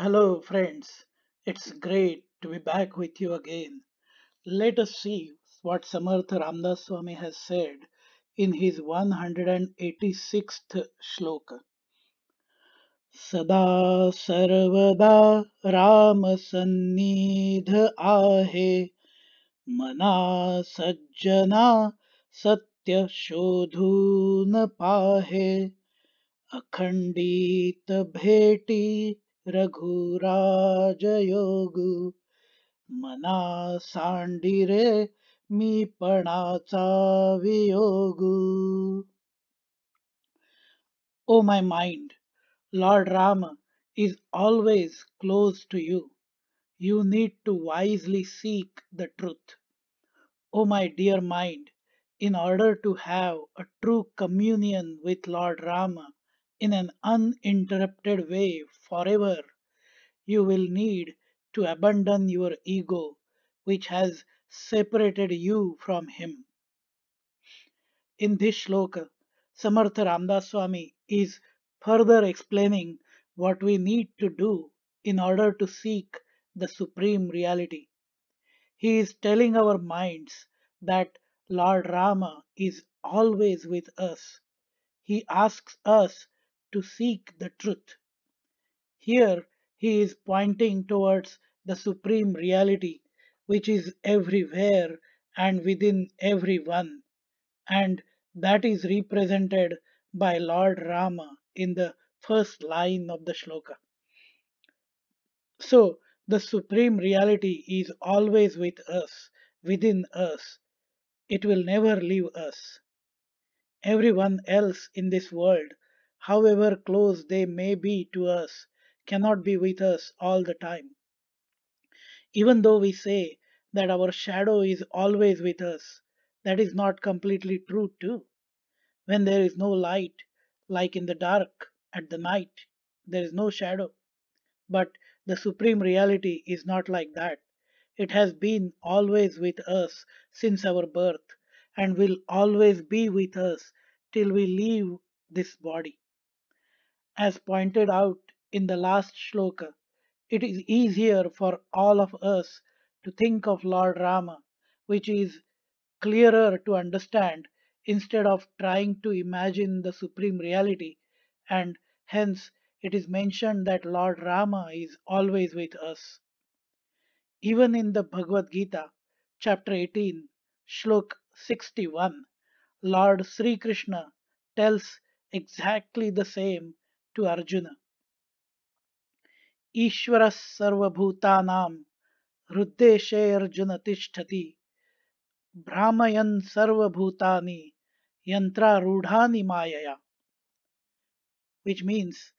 Hello, friends. It's great to be back with you again. Let us see what Samartha Ramdas Swami has said in his 186th shloka. सदा सर्वदा राम सन्निध आहे मना सज्जना सत्य शोधून पाहे अखंडित भेटी रघुराज योगू मना सांडिरे मी पणाचा वियोगू. O my mind, Lord Rama is always close to you. You need to wisely seek the truth. O my dear mind, in order to have a true communion with Lord Rama in an uninterrupted way forever, you will need to abandon your ego, which has separated you from him. In this shloka, Samartha Ramdas Swami is further explaining what we need to do in order to seek the supreme reality. He is telling our minds that Lord Rama is always with us. He asks us to seek the truth. Here he is pointing towards the supreme reality which is everywhere and within everyone, and that is represented by Lord Rama in the first line of the shloka. So, the supreme reality is always with us, within us. It will never leave us. Everyone else in this world, however close they may be to us, cannot be with us all the time. Even though we say that our shadow is always with us, that is not completely true too. When there is no light, like in the dark at the night, there is no shadow. But the supreme reality is not like that. It has been always with us since our birth and will always be with us till we leave this body. As pointed out in the last shloka, it is easier for all of us to think of Lord Rama, which is clearer to understand, instead of trying to imagine the supreme reality, and hence it is mentioned that Lord Rama is always with us. Even in the Bhagavad Gita, chapter 18, shlok 61, Lord Sri Krishna tells exactly the same to Arjuna. ईश्वरः सर्वभूतानां हृद्देशेऽर्जुन तिष्ठति भ्रामयन् सर्वभूतानि यन्त्रारूढानि मायया, which means,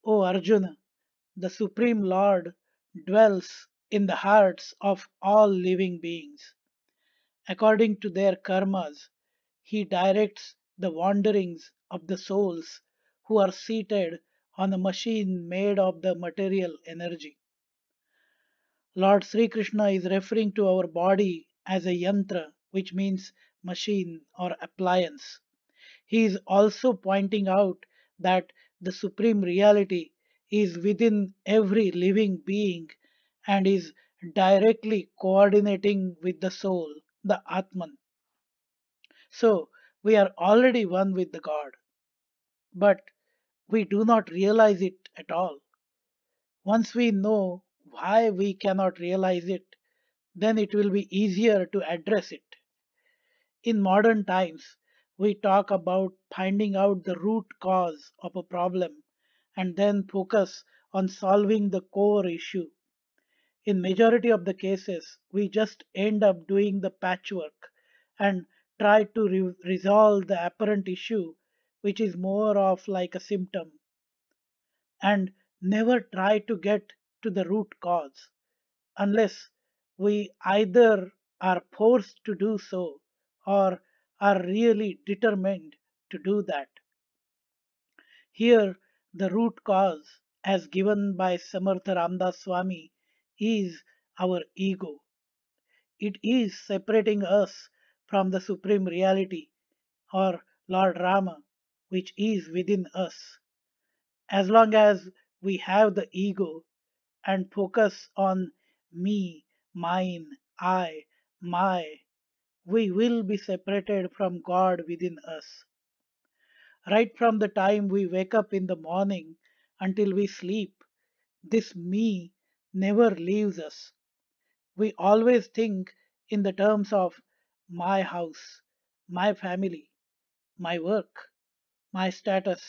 O Arjuna, the Supreme Lord dwells in the hearts of all living beings. According to their karmas, he directs the wanderings of the souls who are seated on a machine made of the material energy. Lord Sri Krishna is referring to our body as a yantra, which means machine or appliance. He is also pointing out that the supreme reality is within every living being and is directly coordinating with the soul, the Atman. So, we are already one with the God, but we do not realize it at all. Once we know why we cannot realize it, then it will be easier to address it. In modern times, we talk about finding out the root cause of a problem and then focus on solving the core issue. In majority of the cases, we just end up doing the patchwork and try to resolve the apparent issue, which is more of like a symptom, and never try to get to the root cause unless we either are forced to do so or are really determined to do that. Here, the root cause, as given by Samartha Ramdas Swami, is our ego. It is separating us from the Supreme Reality or Lord Rama, which is within us. As long as we have the ego, and focus on me, mine, I, my, we will be separated from God within us. Right from the time we wake up in the morning until we sleep, this me never leaves us. We always think in the terms of my house, my family, my work, my status,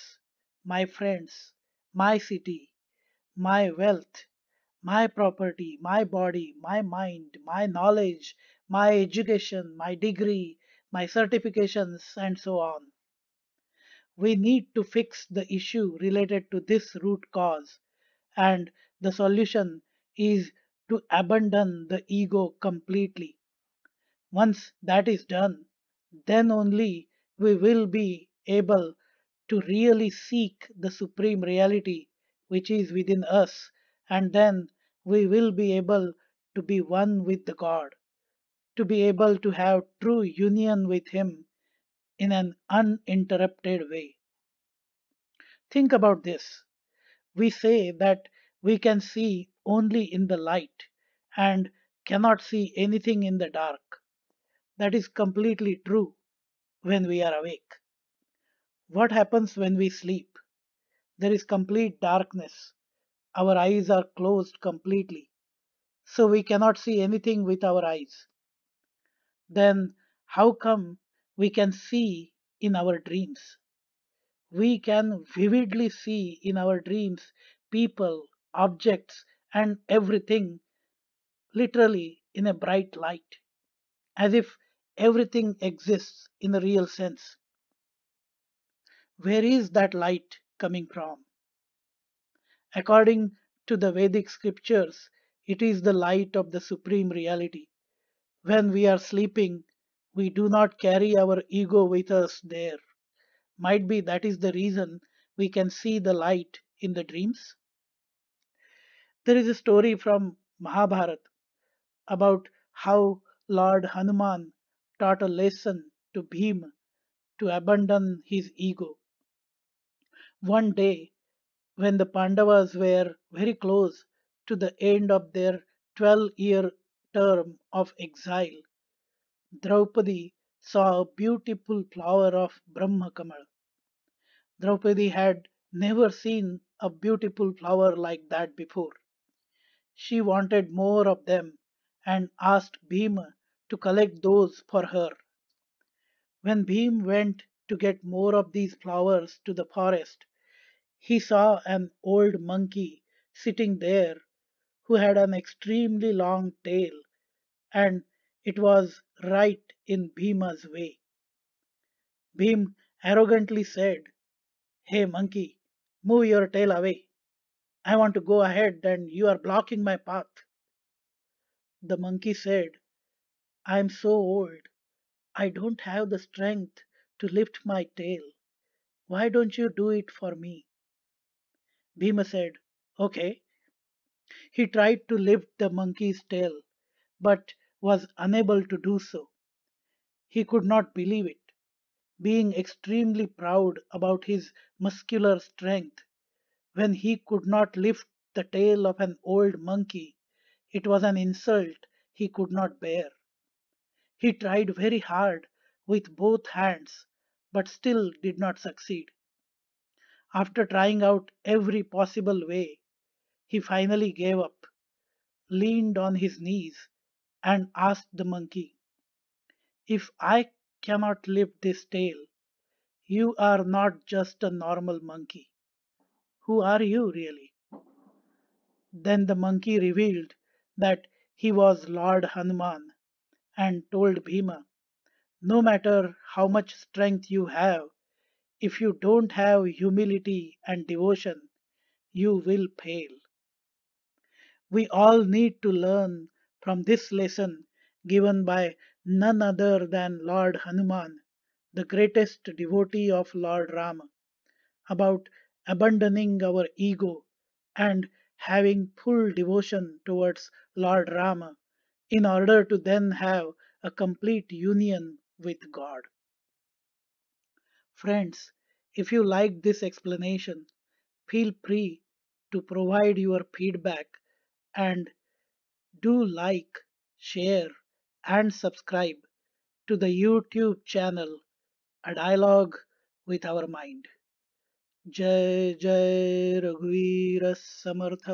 my friends, my city, my wealth, my property, my body, my mind, my knowledge, my education, my degree, my certifications, and so on. We need to fix the issue related to this root cause, and the solution is to abandon the ego completely. Once that is done, then only we will be able to really seek the supreme reality which is within us, and then we will be able to be one with the God, to be able to have true union with Him in an uninterrupted way. Think about this. We say that we can see only in the light and cannot see anything in the dark. That is completely true when we are awake. What happens when we sleep? There is complete darkness. Our eyes are closed completely, so we cannot see anything with our eyes. Then, how come we can see in our dreams? We can vividly see in our dreams people, objects, and everything literally in a bright light, as if everything exists in a real sense. Where is that light coming from? According to the Vedic scriptures, it is the light of the supreme reality. When we are sleeping, we do not carry our ego with us there. Might be that is the reason we can see the light in the dreams. There is a story from Mahabharata about how Lord Hanuman taught a lesson to Bhima to abandon his ego. One day, when the Pandavas were very close to the end of their 12-year term of exile, Draupadi saw a beautiful flower of Brahmakamal. Draupadi had never seen a beautiful flower like that before. She wanted more of them and asked Bhima to collect those for her. When Bhim went to get more of these flowers to the forest, he saw an old monkey sitting there who had an extremely long tail, and it was right in Bhima's way. Bhim arrogantly said, "Hey monkey, move your tail away. I want to go ahead and you are blocking my path." The monkey said, "I am so old, I don't have the strength to lift my tail. Why don't you do it for me?" Bhima said, "Okay." He tried to lift the monkey's tail, but was unable to do so. He could not believe it. Being extremely proud about his muscular strength, when he could not lift the tail of an old monkey, it was an insult he could not bear. He tried very hard with both hands, but still did not succeed. After trying out every possible way, he finally gave up, leaned on his knees, and asked the monkey, "If I cannot lift this tail, you are not just a normal monkey. Who are you really?" Then the monkey revealed that he was Lord Hanuman and told Bhima, "No matter how much strength you have, if you don't have humility and devotion, you will fail." We all need to learn from this lesson given by none other than Lord Hanuman, the greatest devotee of Lord Rama, about abandoning our ego and having full devotion towards Lord Rama in order to then have a complete union with God. Friends, if you like this explanation, feel free to provide your feedback and do like, share, and subscribe to the YouTube channel A Dialogue with Our Mind. जय जय रघुवीर समर्थ